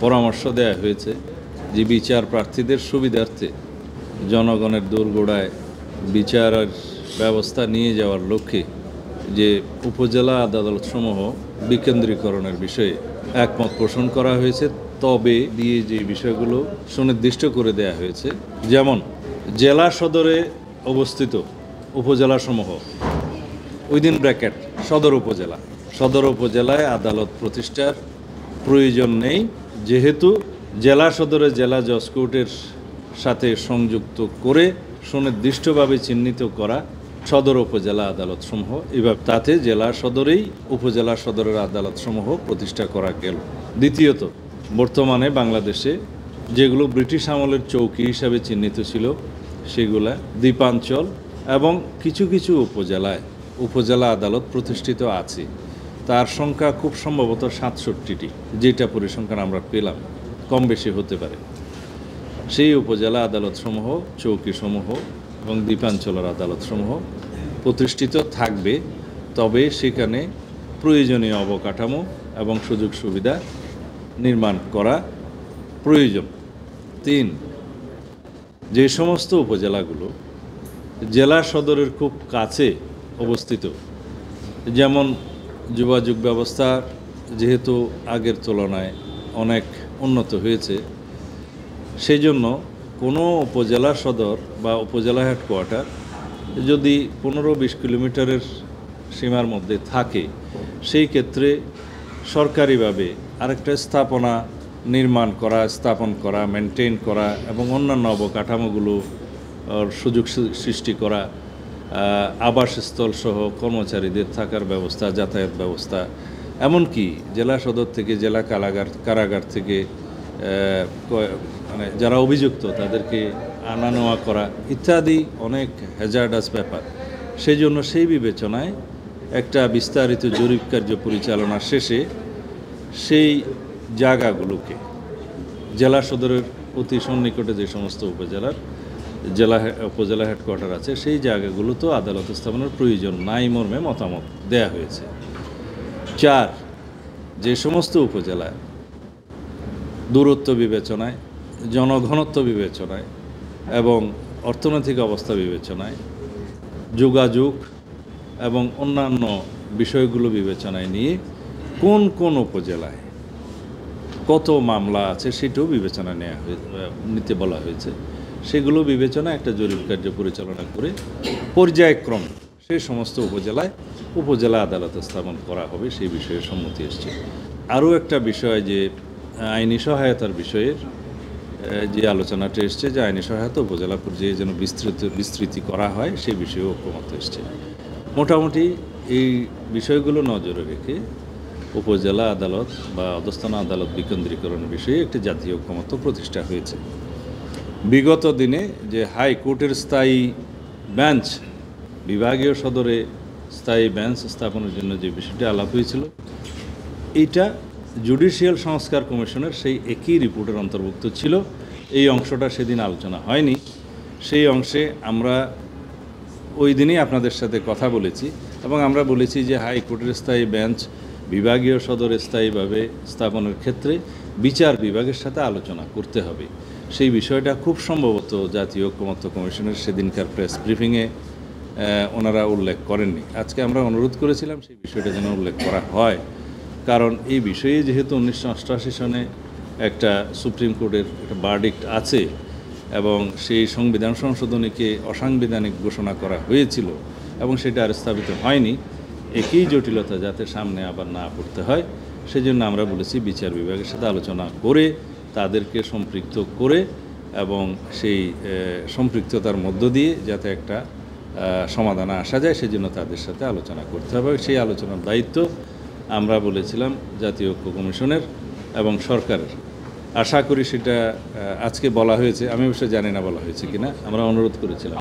পরামর্শ দেওয়া হয়েছে যে বিচার প্রার্থীদের সুবিধার্থে জনগণের দোরগোড়ায় বিচারের ব্যবস্থা নিয়ে যাওয়ার লক্ষ্যে যে উপজেলা আদালতসমূহ বিকেন্দ্রীকরণের বিষয়ে একমত পোষণ করা হয়েছে। তবে দিয়ে যে বিষয়গুলো সুনির্দিষ্ট করে দেয়া হয়েছে, যেমন জেলা সদরে অবস্থিত উপজেলাসমূহ উইদিন ব্র্যাকেট সদর উপজেলায় আদালত প্রতিষ্ঠার প্রয়োজন নেই, যেহেতু জেলা সদরে জেলা জজ কোর্টের সাথে সংযুক্ত করে সুনির্দিষ্টভাবে চিহ্নিত করা সদর উপজেলা আদালতসমূহ, এবার তাতে জেলা সদরেই উপজেলা সদরের আদালতসমূহ প্রতিষ্ঠা করা গেল। দ্বিতীয়ত, বর্তমানে বাংলাদেশে যেগুলো ব্রিটিশ আমলের চৌকি হিসাবে চিহ্নিত ছিল সেগুলা দ্বীপাঞ্চল এবং কিছু কিছু উপজেলায় উপজেলা আদালত প্রতিষ্ঠিত আছে। তার সংখ্যা খুব সম্ভবত 67টি, যেটা পরিসংখ্যান আমরা পেলাম, কম বেশি হতে পারে। সেই উপজেলা আদালতসমূহ, চৌকিসমূহ এবং দ্বীপাঞ্চলের আদালতসমূহ প্রতিষ্ঠিত থাকবে, তবে সেখানে প্রয়োজনীয় অবকাঠামো এবং সুযোগ সুবিধা নির্মাণ করা প্রয়োজন। 3, যে সমস্ত উপজেলাগুলো জেলা সদরের খুব কাছে অবস্থিত, যেমন যোগাযোগ ব্যবস্থা যেহেতু আগের তুলনায় অনেক উন্নত হয়েছে, সেই জন্য কোনো উপজেলা সদর বা উপজেলা হেডকোয়ার্টার যদি 15-20 কিলোমিটারের সীমার মধ্যে থাকে, সেই ক্ষেত্রে সরকারিভাবে আরেকটা স্থাপনা নির্মাণ করা, স্থাপন করা, মেনটেন করা এবং অন্যান্য অবকাঠামোগুলো সুযোগ সৃষ্টি করা, আবাসস্থল সহ কর্মচারীদের থাকার ব্যবস্থা, যাতায়াত ব্যবস্থা, এমনকি জেলা সদর থেকে জেলা কারাগার থেকে মানে যারা অভিযুক্ত তাদেরকে আনা নেওয়া করা ইত্যাদি অনেক হ্যাজার্ডাস ব্যাপার। সেই জন্য সেই বিবেচনায় একটা বিস্তারিত জরিপ কার্য পরিচালনা শেষে সেই জায়গাগুলোকে জেলা সদরের অতি সন্নিকটে যে সমস্ত উপজেলা হেডকোয়ার্টার আছে, সেই জায়গাগুলোতেও আদালত স্থাপনের প্রয়োজন নাই মর্মে মতামত দেয়া হয়েছে। 4, যে সমস্ত উপজেলায় দূরত্ব বিবেচনায়, জনঘনত্ব বিবেচনায় এবং অর্থনৈতিক অবস্থা বিবেচনায়, যোগাযোগ এবং অন্যান্য বিষয়গুলো বিবেচনায় নিয়ে কোন কোন উপজেলায় কত মামলা আছে সেটাও বিবেচনা নিতে বলা হয়েছে। সেগুলো বিবেচনা একটা জরিপ কার্য পরিচালনা করে পর্যায়ক্রমে সেই সমস্ত উপজেলায় উপজেলা আদালত স্থাপন করা হবে, সেই বিষয়ে সম্মতি এসেছে। আরও একটা বিষয় যে আইনি সহায়তার বিষয়ের যে আলোচনাটা এসছে, যে আইনি সহায়তা উপজেলা পর্যায়ে যেন বিস্তৃতি করা হয়, সেই বিষয়েও ঐক্যমত এসছে। মোটামুটি এই বিষয়গুলো নজরে রেখে উপজেলা আদালত বা অধস্থান আদালত বিকেন্দ্রীকরণ বিষয়ে একটি জাতীয় ঐক্যমত প্রতিষ্ঠা হয়েছে। বিগত দিনে যে হাইকোর্টের স্থায়ী বেঞ্চ, বিভাগীয় সদরে স্থায়ী বেঞ্চ স্থাপনের জন্য যে বিষয়টি আলাপ হয়েছিল, এইটা জুডিশিয়াল সংস্কার কমিশনের সেই একই রিপোর্টের অন্তর্ভুক্ত ছিল। এই অংশটা সেদিন আলোচনা হয়নি। সেই অংশে আমরা ওই দিনই আপনাদের সাথে কথা বলেছি এবং আমরা বলেছি যে হাইকোর্টের স্থায়ী বেঞ্চ বিভাগীয় সদরে স্থায়ীভাবে স্থাপনের ক্ষেত্রে বিচার বিভাগের সাথে আলোচনা করতে হবে। সেই বিষয়টা খুব সম্ভবত জাতীয় ঐক্যমত্য কমিশনের সেদিনকার প্রেস ব্রিফিংয়ে ওনারা উল্লেখ করেননি। আজকে আমরা অনুরোধ করেছিলাম সেই বিষয়টা যেন উল্লেখ করা হয়, কারণ এই বিষয়ে যেহেতু 1988 সনে একটা সুপ্রিম কোর্টের একটা ভার্ডিক্ট আছে এবং সেই সংবিধান সংশোধনীকে অসাংবিধানিক ঘোষণা করা হয়েছিল এবং সেটা আর স্থাপিত হয়নি, একই জটিলতা যাতে সামনে আবার না পড়তে হয়, সেজন্য আমরা বলেছি বিচার বিভাগের সাথে আলোচনা করে তাদেরকে সম্পৃক্ত করে এবং সেই সম্পৃক্ততার মধ্য দিয়ে যাতে একটা সমাধানে আসা যায়, সেজন্য তাদের সাথে আলোচনা করতে হবে। সেই আলোচনার দায়িত্ব আমরা বলেছিলাম জাতীয় ঐক্য কমিশনের এবং সরকারের। আশা করি সেটা আজকে বলা হয়েছে, আমি অবশ্য জানি না বলা হয়েছে কিনা, আমরা অনুরোধ করেছিলাম।